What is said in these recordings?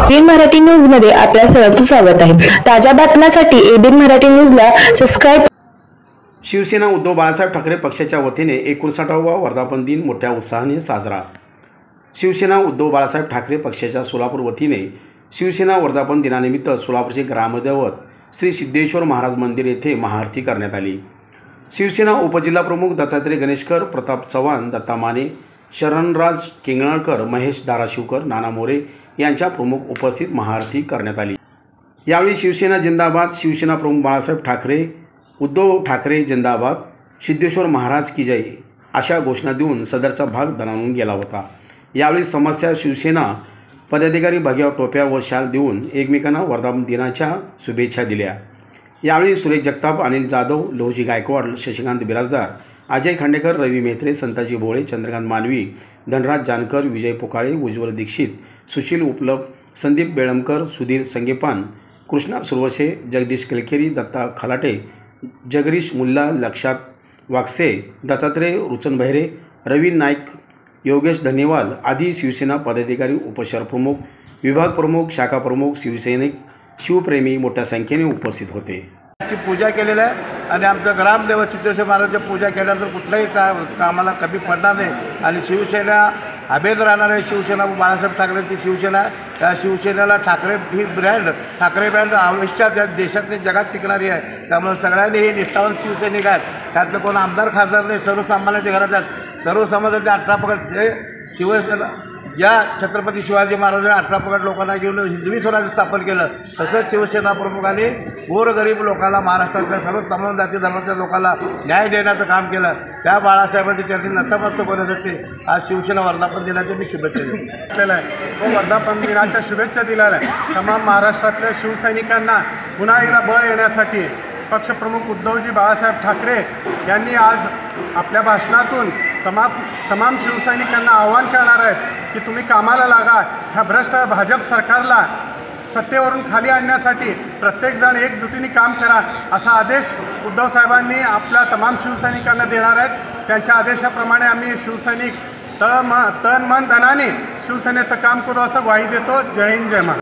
ABN Marathi news मध्ये आपल्या सर्वांचं स्वागत आहे। ताज्या बातम्यांसाठी एबीएन मराठी न्यूजला सबस्क्राइब। शिवसेना उद्धव बाळासाहेब ठाकरे पक्षाच्या वतीने 59वा वर्धापन दिन मोठ्या उत्साहाने साजरा। शिवसेना उद्धव बाळासाहेब ठाकरे पक्षाच्या सोलापूर वतीने शिवसेना वर्धापन दिनानिमित्त सोलापूरचे ग्रामदैवत श्री सिद्धेश्वर महाराज मंदिर येथे महाआरती करण्यात आली। शिवसेना उपजिल्हा प्रमुख दत्तात्रय गणेशकर, प्रताप चव्हाण, दत्ता माने, शरणराज किंगणकर, महेश धाराशिवकर, नाना मोरे यांच्या प्रमुख उपस्थित महाआरती करण्यात आली। यावेळी शिवसेना जिंदाबाद, शिवसेना प्रमुख बाळासाहेब ठाकरे, उद्धव ठाकरे जिंदाबाद, सिद्धेश्वर महाराज की जय अशा घोषणा देऊन सदरचा भाग दणाणून गेला होता। यावेळी समस्या शिवसेना पदाधिकारी भगव्या टोप्या व शाल देऊन एकमेकांना वर्धापन दिनाच्या शुभेच्छा दिल्या। यावेळी सुरेश जगताप, अनिल जाधव, लोहजी गायकवाड, शशिकांत बिराजदार, अजय खांडेकर, रवी मेहत्रे, संताजी भोळे, चंद्रकांत मानवी, धनराज जानकर, विजय पोकाळे, उज्ज्वल दीक्षित, सुशील उपलब्ध, संदीप बेळमकर, सुधीर संगेपान, कृष्णा सुरवसे, जगदीश कलकेरी, दत्ता खलाटे, जगरीश मुल्ला, लक्षात वागसे, दत्तात्रय रुचनबहिरे, रवी नाईक, योगेश धनेवाल आदी शिवसेना पदाधिकारी, उपशहर प्रमुख, विभाग प्रमुख, शाखा प्रमुख, शिवसैनिक, शिवप्रेमी मोठ्या संख्येने उपस्थित होते। पूजा केलेली आहे आणि आमचं ग्रामदेवत सिद्धेश्वर महाराजांची पूजा केल्यानंतर कुठल्याही कामाला कमी पडणार नाही आणि शिवसेना अभेद राहणार आहे। शिवसेना बाळासाहेब ठाकरेंची शिवसेना, त्या शिवसेनेला ठाकरे ही ठाकरे ब्रँड आयुष्यात देशातली जगात टिकणारी आहे। त्यामुळे सगळ्यांनी हे निष्ठावंत शिवसैनिक आहेत। त्यातलं कोण आमदार खासदार नाही, सर्वसामान्यांच्या घरात आहेत। सर्व समाजाचे 18 पगड जे शिवसेना ज्या छत्रपती शिवाजी महाराजांनी 18 पगड लोकांना घेऊन हिंदवी स्वराज्य स्थापन केलं, तसंच शिवसेना प्रमुखांनी गोरगरीब लोकांना, महाराष्ट्रातल्या सर्व तमाम जाती धर्माच्या लोकांना न्याय देण्याचं काम केलं। त्या बाळासाहेबांची चरणी नतमस्तक होण्यासाठी आज शिवसेना वर्धापन दिनाच्या मी शुभेच्छा दिलेल्या आहे। तो वर्धापन दिनाच्या शुभेच्छा दिलेल्या आहे। तमाम महाराष्ट्रातल्या शिवसैनिकांना पुन्हा एकदा बळ येण्यासाठी पक्षप्रमुख उद्धवजी बाळासाहेब ठाकरे यांनी आज आपल्या भाषणातून तमाम शिवसैनिकांना आवाहन करणार आहेत की तुम्ही कामाला लागा। ह्या भ्रष्ट भाजप सरकारला सत्तेवरून खाली आणण्यासाठी प्रत्येकजण एकजुटीने काम करा असा आदेश उद्धव साहेबांनी आपल्या तमाम शिवसैनिकांना देणार आहेत। त्यांच्या आदेशाप्रमाणे आम्ही शिवसैनिक तन मन धनाने शिवसेनेचं काम करू असं ग्वाही देतो। जय हिंद, जय महाराष्ट्र।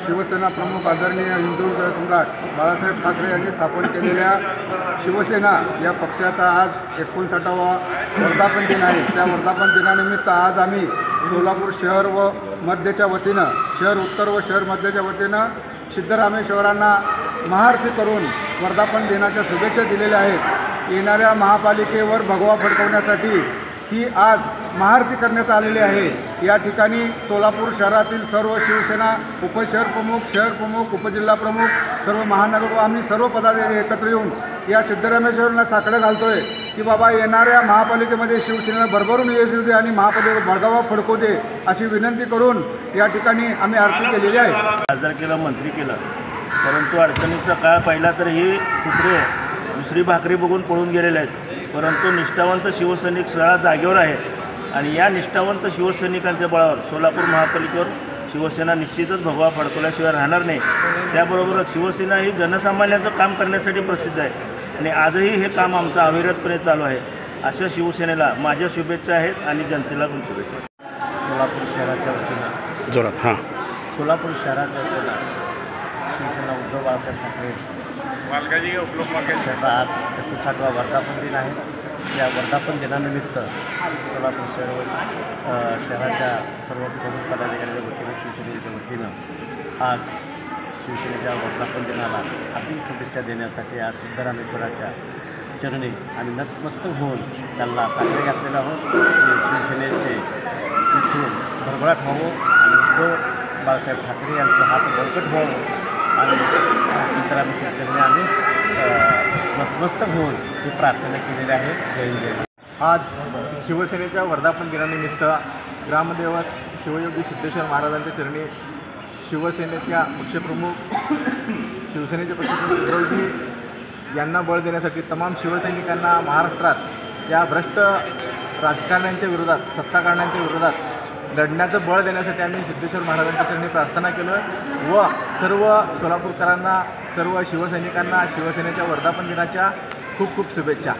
शिवसेना प्रमुख आदरणीय हिंदू सम्राट बाळासाहेब ठाकरे यांनी स्थापन केलेल्या शिवसेना या पक्षाचा आज 59वा वर्धापन दिन आहे। त्या वर्धापन दिनानिमित्त आज आम्ही सोलापूर शहर व मध्यच्या वतीनं, शहर उत्तर व शहर मध्यच्या वतीनं सिद्धरामेश्वरांना महाआरती करून वर्धापन दिनाच्या शुभेच्छा दिलेल्या आहेत। येणाऱ्या महापालिकेवर भगवा फडकवण्यासाठी ही आज महाआरती करण्यात आलेली आहे। या ठिकाणी सोलापूर शहरातील सर्व शिवसेना उपशहर प्रमुख, शहर प्रमुख, उपजिल्हा प्रमुख, सर्व महानगर आम्ही सर्व पदाधिकारी एकत्र येऊन या सिद्धरामेश्वरांना साकडं घालतोय की बाबा येणाऱ्या महापालिकेमध्ये शिवसेनेला भरभरून यश येऊ दे आणि महापालिकेवर भडकावा फडकू दे अशी विनंती करून या ठिकाणी आम्ही आरती केलेली आहे। खासदार केलं, मंत्री केलं, परंतु अडचणीचा काळ पाहिला तर हे कुत्रे दुसरी भाकरी बघून पळून गेलेले आहेत। परंतु निष्ठावंत शिवसैनिक सगळ्या जागेवर आहे आणि या निष्ठावंत शिवसैनिकांच्या बळावर सोलापूर महापालिकेवर शिवसेना निश्चितच भगवा फडकवल्याशिवाय राहणार नाही। त्याबरोबरच शिवसेना ही जनसामान्यांचं काम करण्यासाठी प्रसिद्ध आहे आणि आजही हे काम आमचं अविरतपणे चालू आहे। अशा शिवसेनेला माझ्या शुभेच्छा आहेत आणि जनतेला पण शुभेच्छा। सोलापूर शहराच्या वतीनं जोरात सोलापूर शहराच्या वतीनं शिवसेना उद्धव बाळासाहेब ठाकरे यांचा आज 59वा वर्धापन दिन आहे। या वर्धापन दिनानिमित्त सोलापूर शहराच्या सर्व प्रमुख पदाधिकाऱ्यांच्या वतीनं, शिवसेनेच्या वतीनं आज शिवसेनेच्या वर्धापन दिनाला हार्दिक शुभेच्छा देण्यासाठी आज सिद्धरामेश्वराच्या चरणी आम्ही नतमस्तक होऊन त्यांना साकडे घातलेलं आहोत की शिवसेनेचे तिथून भरभराट व्हावं आणि उद्धव बाळासाहेब ठाकरे यांचं हात बळकट व्हावं आणि सिद्धरामेश्वर चरणी आम्ही नतमस्तक होऊन ही प्रार्थना केलेली आहे। जय हिंद, जय महाराष्ट्र। आज शिवसेनेच्या वर्धापन दिनानिमित्त ग्रामदेवत शिवयोगी सिद्धेश्वर महाराजांच्या चरणी शिवसेनेच्या पक्षप्रमुख, शिवसेनेचे पक्षप्रमुख उद्धवजी यांना बळ देण्यासाठी तमाम शिवसैनिकांना महाराष्ट्रात या भ्रष्ट राजकारण्यांच्या विरोधात, सत्ताकारण्यांच्या विरोधात लढण्याचं बळ देण्यासाठी आम्ही सिद्धेश्वर महाराजांच्या चरणी प्रार्थना केलं व सर्व सोलापूरकरांना, सर्व शिवसैनिकांना शिवसेनेच्या वर्धापन दिनाच्या खूप खूप शुभेच्छा।